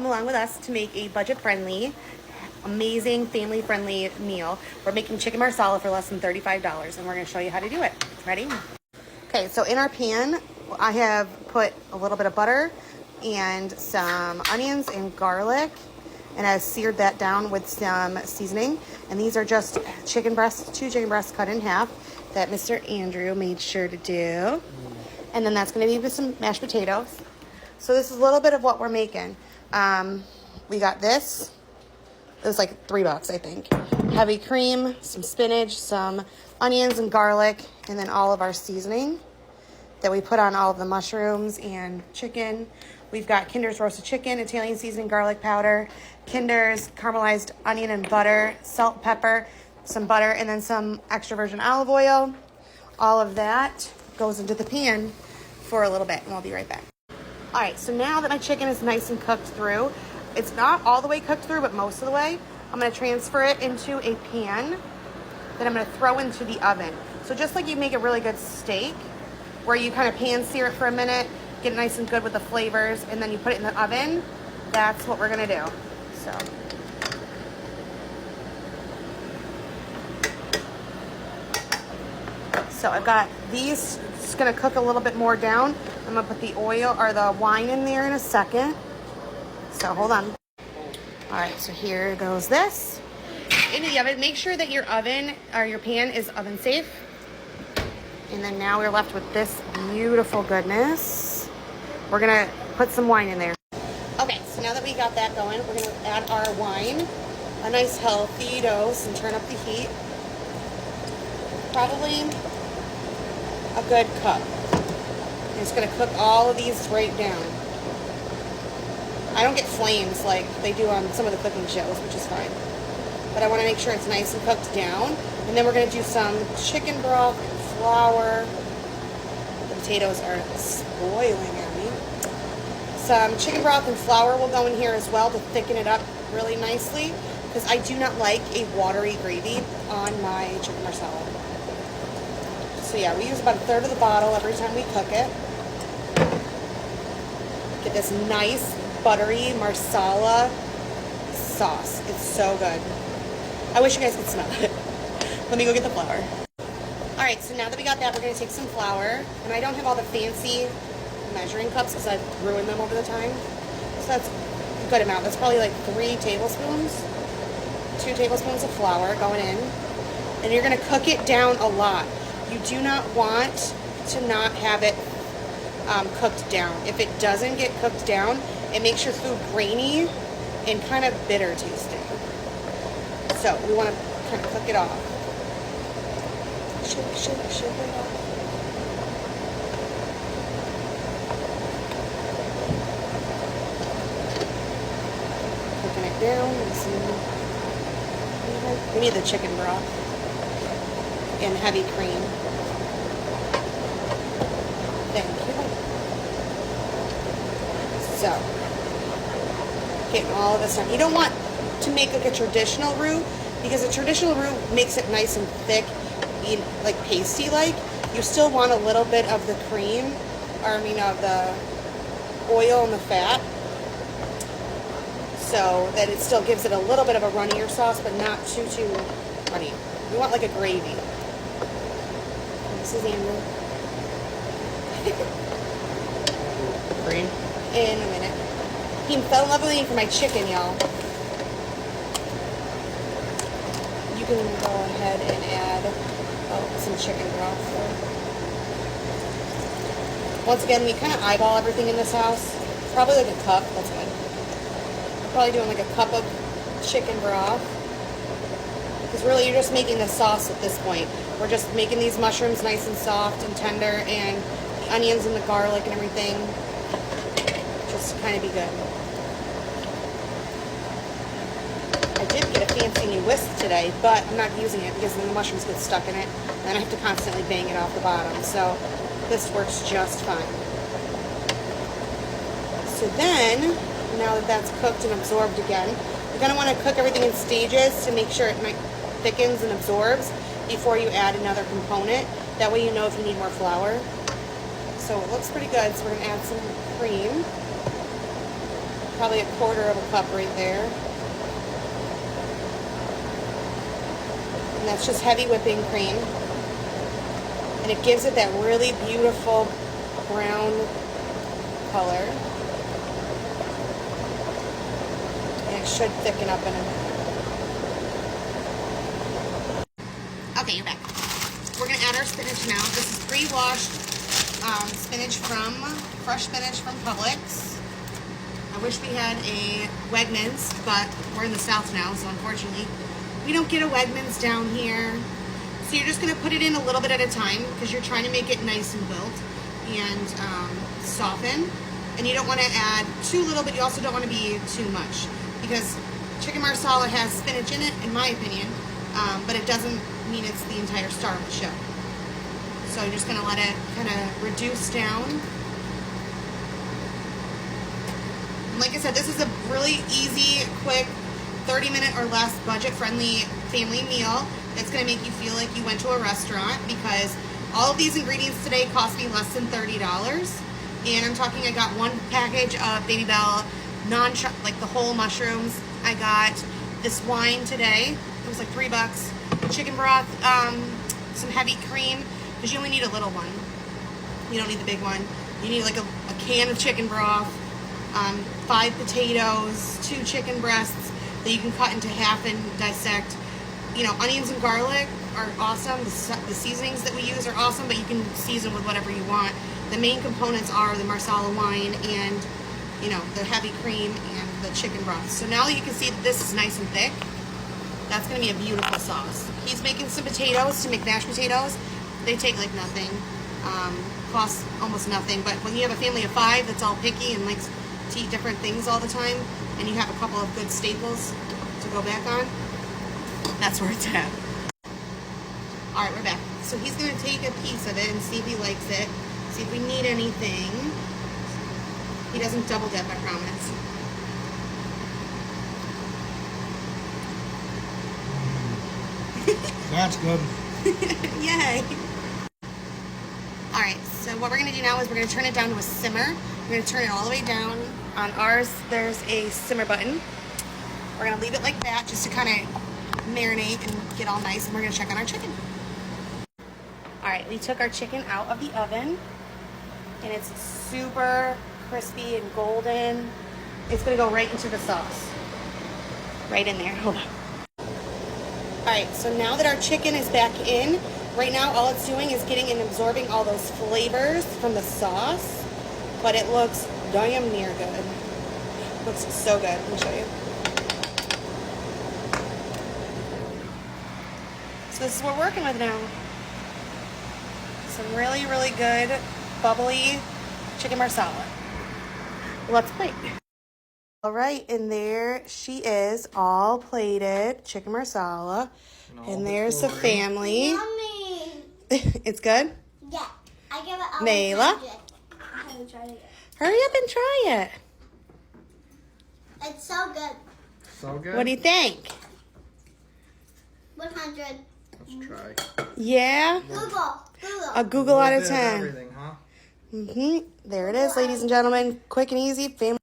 come along with us to make a budget-friendly, amazing, family-friendly meal. We're making chicken marsala for less than $35, and we're going to show you how to do it. Ready? Okay, so in our pan, I have put a little bit of butter and some onions and garlic, and I've seared that down with some seasoning. And these are just chicken breasts, 2 chicken breasts cut in half that Mr. Andrew made sure to do. And then that's going to be with some mashed potatoes. So this is a little bit of what we're making. We got this. It was like $3, I think. Heavy cream, some spinach, some onions and garlic, and then all of our seasoning that we put on all of the mushrooms and chicken. We've got Kinder's roasted chicken, Italian seasoning, garlic powder, Kinder's caramelized onion and butter, salt, pepper, some butter, and then some extra virgin olive oil. All of that goes into the pan for a little bit, and we'll be right back. All right, so now that my chicken is nice and cooked through, it's not all the way cooked through, but most of the way, I'm gonna transfer it into a pan that I'm gonna throw into the oven. So just like you make a really good steak, where you kind of pan sear it for a minute, get it nice and good with the flavors, and then you put it in the oven, that's what we're gonna do. So I've got these, just gonna cook a little bit more down. I'm gonna put the oil or the wine in there in a second. So hold on. All right, so here goes this. Into the oven, make sure that your oven or your pan is oven safe. And then now we're left with this beautiful goodness. We're gonna put some wine in there. Okay, so now that we got that going, we're gonna add our wine, a nice healthy dose, and turn up the heat. Probably a good cup. I'm just gonna cook all of these right down. I don't get flames like they do on some of the cooking shows, which is fine. But I wanna make sure it's nice and cooked down. And then we're gonna do some chicken broth and flour. The potatoes are spoiling on me. Some chicken broth and flour will go in here as well to thicken it up really nicely, because I do not like a watery gravy on my chicken marsala. So yeah, we use about 1/3 of the bottle every time we cook it. Get this nice buttery marsala sauce. It's so good. I wish you guys could smell it. Let me go get the flour. All right, so now that we got that, we're gonna take some flour. And I don't have all the fancy measuring cups because I've ruined them over the time. So that's a good amount. That's probably like 3 tablespoons. 2 tablespoons of flour going in. And you're gonna cook it down a lot. You do not want to not have it cooked down. If it doesn't get cooked down, it makes your food grainy and kind of bitter tasting. So we want to kind of cook it off. Shake it off. Cooking it down. We need the chicken broth and heavy cream. Thank you. So, getting all of this done. You don't want to make like a traditional roux, because a traditional roux makes it nice and thick, like pasty-like. You still want a little bit of the cream, of the oil and the fat, so that it still gives it a little bit of a runnier sauce, but not too runny. We want like a gravy. This is Andrew. Green. In a minute. He fell in love with me for my chicken, y'all. You can go ahead and add some chicken broth. Once again, we kind of eyeball everything in this house. Probably like a cup. That's good. We're probably doing like a cup of chicken broth. Because really, you're just making the sauce at this point. We're just making these mushrooms nice and soft and tender, and the onions and the garlic and everything just kind of be good. I did get a fancy new whisk today, but I'm not using it because then the mushrooms get stuck in it, and then I have to constantly bang it off the bottom. So this works just fine. So then, now that that's cooked and absorbed again, you're going to want to cook everything in stages to make sure it thickens and absorbs before you add another component. That way you know if you need more flour. So it looks pretty good, so we're going to add some cream. probably a quarter of a cup right there. And that's just heavy whipping cream. And it gives it that really beautiful brown color. And it should thicken up in a minute. Okay, you're back. We're gonna add our spinach now. This is pre-washed spinach fresh spinach from Publix. I wish we had a Wegmans, but we're in the South now, so unfortunately we don't get a Wegmans down here. So you're just gonna put it in a little bit at a time because you're trying to make it nice and built and soften. And you don't want to add too little, but you also don't want to be too much because chicken marsala has spinach in it, in my opinion, but it doesn't mean it's the entire star of the show. So you're just gonna let it kind of reduce down. And like I said, this is a really easy, quick, 30-minute or less budget-friendly family meal that's gonna make you feel like you went to a restaurant because all of these ingredients today cost me less than $30. And I'm talking, I got one package of Baby Bell like the whole mushrooms. I got this wine today. It was like $3. Chicken broth, some heavy cream, because you only need a little one. You don't need the big one. You need like a can of chicken broth, 5 potatoes, 2 chicken breasts that you can cut into half and dissect. You know, onions and garlic are awesome. The seasonings that we use are awesome, but you can season with whatever you want. The main components are the Marsala wine and, you know, the heavy cream and the chicken broth. So now that you can see that this is nice and thick, that's going to be a beautiful sauce. He's making some potatoes to make mashed potatoes. They take like nothing, cost almost nothing. But when you have a family of 5 that's all picky and likes to eat different things all the time, and you have a couple of good staples to go back on, that's where it's at. All right, we're back. So he's going to take a piece of it and see if he likes it, see if we need anything. He doesn't double dip, I promise. That's good. Yay. Alright, so what we're going to do now is we're going to turn it down to a simmer. We're going to turn it all the way down. On ours, there's a simmer button. We're going to leave it like that just to kind of marinate and get all nice, and we're going to check on our chicken. Alright, we took our chicken out of the oven, and it's super crispy and golden. It's going to go right into the sauce. Right in there. Hold on. Alright, so now that our chicken is back in, right now all it's doing is getting and absorbing all those flavors from the sauce, but it looks damn near good. Looks so good. Let me show you. So this is what we're working with now. Some really, really good, bubbly chicken marsala. Let's plate. All right, and there she is, all plated, chicken marsala. And there's the family. Yummy. It's good? Yeah. I give it a Mayla? 100. I haven't tried it yet. Hurry up and try it. It's so good. So good. What do you think? 100. Let's try. Yeah? Google. A Google out of Bit 10. everything, huh? There it is, ladies and gentlemen. Quick and easy family.